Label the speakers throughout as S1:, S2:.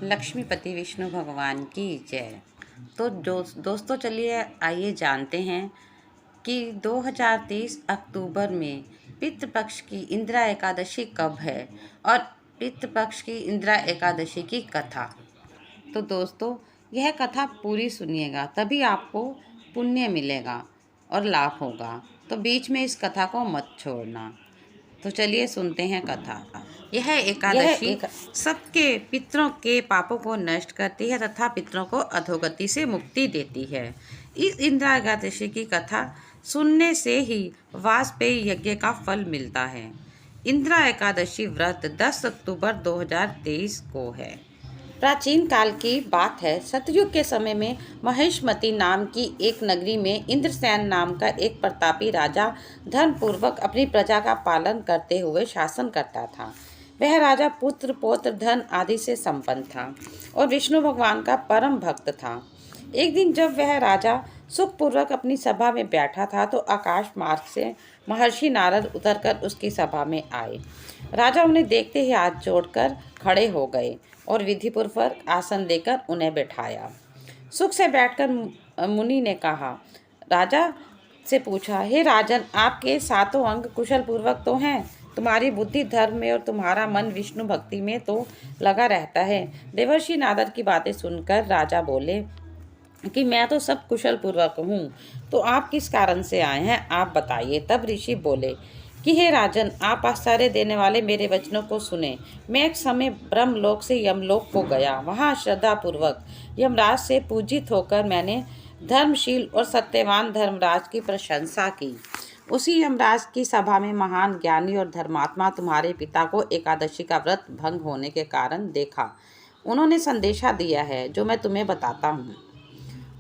S1: लक्ष्मीपति विष्णु भगवान की जय। तो दोस्तों चलिए आइए जानते हैं कि 2023 अक्टूबर में पितृपक्ष की इंदिरा एकादशी कब है और पितृपक्ष की इंदिरा एकादशी की कथा। तो दोस्तों यह कथा पूरी सुनिएगा, तभी आपको पुण्य मिलेगा और लाभ होगा। तो बीच में इस कथा को मत छोड़ना। तो चलिए सुनते हैं कथा। यह एकादशी सबके पितरों के पापों को नष्ट करती है तथा पितरों को अधोगति से मुक्ति देती है। इस इंदिरा एकादशी की कथा सुनने से ही वाजपेयी यज्ञ का फल मिलता है। इंदिरा एकादशी व्रत 10 अक्टूबर 2023 को है। प्राचीन काल की बात है। सतयुग के समय में महेशमती नाम की एक नगरी में इंद्रसेन नाम का एक प्रतापी राजा धर्मपूर्वक अपनी प्रजा का पालन करते हुए शासन करता था। वह राजा पुत्र पौत्र धन आदि से संपन्न था और विष्णु भगवान का परम भक्त था। एक दिन जब वह राजा सुखपूर्वक अपनी सभा में बैठा था तो आकाश मार्ग से महर्षि नारद उतरकर उसकी सभा में आए। राजा उन्हें देखते ही हाथ जोड़कर खड़े हो गए और विधिपूर्वक आसन देकर उन्हें बैठाया। सुख से बैठकर मुनि ने कहा, राजा से पूछा, हे राजन, आपके सातों अंग कुशल पूर्वक तो हैं? तुम्हारी बुद्धि धर्म में और तुम्हारा मन विष्णु भक्ति में तो लगा रहता है। देवर्षि नारद की बातें सुनकर राजा बोले कि मैं तो सब कुशल पूर्वक हूँ, तो आप किस कारण से आए हैं, आप बताइए। तब ऋषि बोले कि हे राजन, आप आश्चर्य देने वाले मेरे वचनों को सुने। मैं एक समय ब्रह्मलोक से यमलोक को गया। वहाँ श्रद्धापूर्वक यमराज से पूजित होकर मैंने धर्मशील और सत्यवान धर्मराज की प्रशंसा की। उसी यमराज की सभा में महान ज्ञानी और धर्मात्मा तुम्हारे पिता को एकादशी का व्रत भंग होने के कारण देखा। उन्होंने संदेशा दिया है जो मैं तुम्हें बताता हूँ।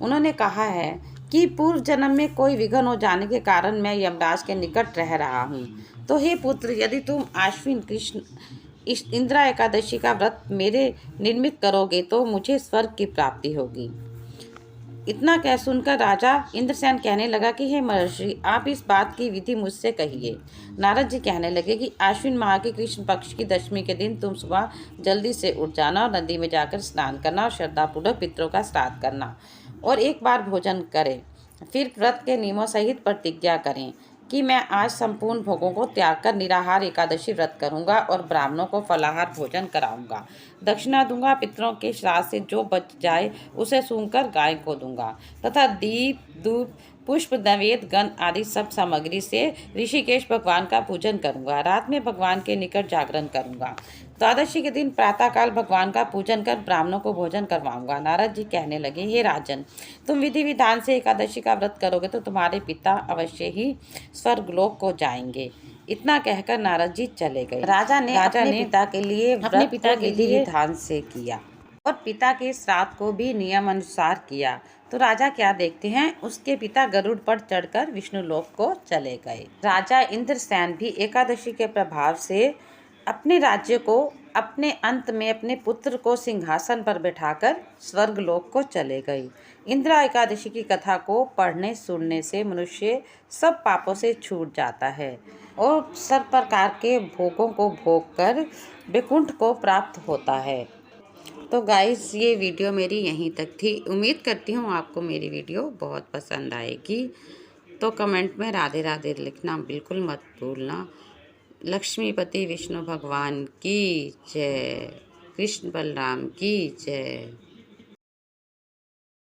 S1: उन्होंने कहा है कि पूर्व जन्म में कोई विघ्न हो जाने के कारण मैं यमराज के निकट रह रहा हूँ। तो हे पुत्र, यदि तुम आश्विन कृष्ण इंदिरा एकादशी का व्रत मेरे निर्मित करोगे तो मुझे स्वर्ग की प्राप्ति होगी। इतना कह सुनकर राजा इंद्रसेन कहने लगा कि हे महर्षि, आप इस बात की विधि मुझसे कहिए। नारद जी कहने लगे कि आश्विन माह के कृष्ण पक्ष की दशमी के दिन तुम सुबह जल्दी से उठ जाना और नदी में जाकर स्नान करना और श्रद्धापूर्वक पितरों का श्राद्ध करना और एक बार भोजन करें। फिर व्रत के नियमों सहित प्रतिज्ञा करें कि मैं आज संपूर्ण भोगों को त्याग कर निराहार एकादशी व्रत करूंगा और ब्राह्मणों को फलाहार भोजन कराऊंगा। दक्षिणा दूंगा। पितरों के श्राद्ध से जो बच जाए उसे सूंघकर गाय को दूंगा तथा दीप धूप पुष्प नैवेद्य गंध आदि सब सामग्री से ऋषिकेश भगवान का पूजन करूंगा। रात में भगवान के निकट जागरण करूंगा। द्वादशी के दिन प्रातःकाल भगवान का पूजन कर ब्राह्मणों को भोजन करवाऊंगा। नारद जी कहने लगे, हे राजन, तुम विधि विधान से एकादशी का व्रत करोगे तो तुम्हारे पिता अवश्य ही स्वर्गलोक को जाएंगे। इतना कहकर नारद जी चले गए। राजा ने अपने पिता के लिए विधि विधान से किया और पिता के श्राद्ध को भी नियम अनुसार किया। तो राजा क्या देखते हैं, उसके पिता गरुड़ पर चढ़कर विष्णु लोक को चले गए। राजा इंद्रसेन भी एकादशी के प्रभाव से अपने राज्य को अपने अंत में अपने पुत्र को सिंहासन पर बैठाकर स्वर्गलोक को चले गई। इंदिरा एकादशी की कथा को पढ़ने सुनने से मनुष्य सब पापों से छूट जाता है और सब प्रकार के भोगों को भोग कर वैकुंठ को प्राप्त होता है। तो गाइस, ये वीडियो मेरी यहीं तक थी। उम्मीद करती हूँ आपको मेरी वीडियो बहुत पसंद आएगी। तो कमेंट में राधे राधे लिखना बिल्कुल मत भूलना। लक्ष्मीपति विष्णु भगवान की जय। कृष्ण बलराम की जय।